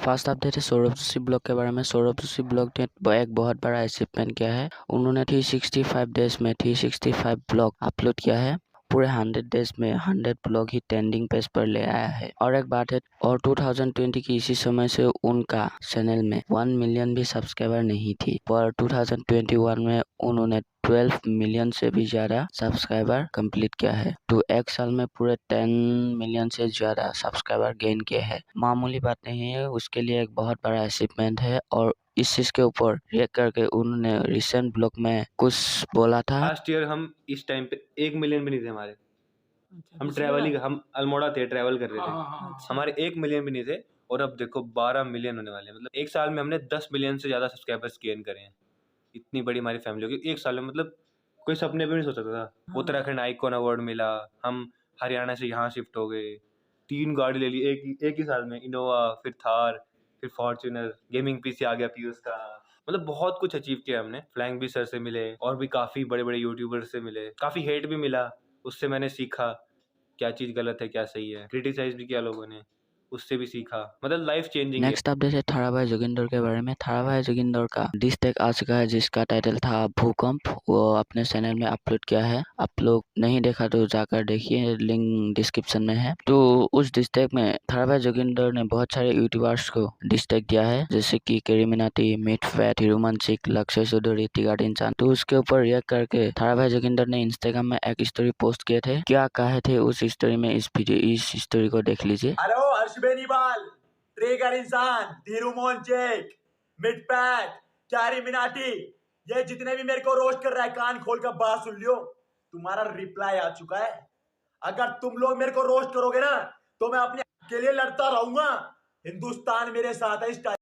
First update है Saurabh Joshi blog के बारे में। सौरभ जोशी ब्लॉग ने एक बहुत बड़ा अचीवमेंट किया है। उन्होंने 365 डेज में 365 ब्लॉग अपलोड किया है। पूरे 100 डेज में 100 ब्लॉग ही ट्रेंडिंग पेज पर ले आया है। और एक बात है, और 2020 की इसी समय से उनका चैनल में 1 मिलियन भी सब्सक्राइबर नहीं थी, पर 2021 में उन्होंने 12 मिलियन से भी ज्यादा सब्सक्राइबर कंप्लीट किया है। तो एक साल में पूरे 10 मिलियन से ज्यादा सब्सक्राइबर गेन किए हैं। मामूली बात नहीं है, उसके लिए एक बहुत बड़ा अचीवमेंट है। और इस चीज के ऊपर रिएक्ट करके उन्होंने रिसेंट ब्लॉग में कुछ बोला था। लास्ट ईयर हम इस टाइम पे 1 मिलियन भी नहीं थे हमारे। हम अल्मोड़ा थे, ट्रैवल कर रहे थे। हमारे 1 मिलियन भी नहीं थे और अब देखो 12 मिलियन होने वाले हैं। मतलब एक साल में हमने 10 मिलियन से ज्यादा सब्सक्राइबर्स गेन करे हैं। इतनी बड़ी हमारी फैमिली होगी एक साल में, मतलब कोई सपने भी नहीं सोच सकता था। उत्तराखंड आइकॉन अवार्ड मिला, हम हरियाणा से यहाँ शिफ्ट हो गए, 3 गाड़ी ले ली एक ही साल में, इनोवा, फिर थार, फिर फॉर्च्यूनर, गेमिंग पीसी आ गया पीयूष का। मतलब बहुत कुछ अचीव किया हमने। फ्लाइंग भी सर से मिले और भी काफी बड़े बड़े यूट्यूबर से मिले। काफी हेट भी मिला, उससे मैंने सीखा क्या चीज गलत है क्या सही है। क्रिटिसाइज भी किया लोगों ने, उससे भी सीखा। मतलब लाइफ चेंजिंग है। नेक्स्ट अपडेट है थाराभाई जोगिंदर के बारे में। थाराभाई जोगिंदर का डिस टैग आ चुका है जिसका टाइटल था भूकंप। वो अपने चैनल में अपलोड किया है। आप लोग नहीं देखा तो जाकर देखिए, लिंक डिस्क्रिप्शन में है। तो उस डिस टैग में थाराभाई जोगिंदर ने बहुत सारे यूट्यूबर्स को डिस टैग दिया है, जैसे कि केरीमिनाटी, मिट फैट, हिरोमनचिक, लक्ष्य चौधरी, तिगाड़ इंसान। तो उसके ऊपर रिएक्ट करके थाराभाई जोगिंदर ने इंस्टाग्राम में एक स्टोरी पोस्ट किए थे। क्या कहे थे उस स्टोरी में, इस स्टोरी को देख लीजिए। हेलो हर्ष बेनीवाल, ट्रिगर इंसान, धीरू मोहनचेक, मिटपैट, कैरी मिनाटी, ये जितने भी मेरे को रोस्ट कर रहा है, कान खोल कर बात सुन लियो। तुम्हारा रिप्लाई आ चुका है। अगर तुम लोग मेरे को रोस्ट करोगे ना तो मैं अपने के लिए लड़ता रहूंगा। हिंदुस्तान मेरे साथ है इस टाइम।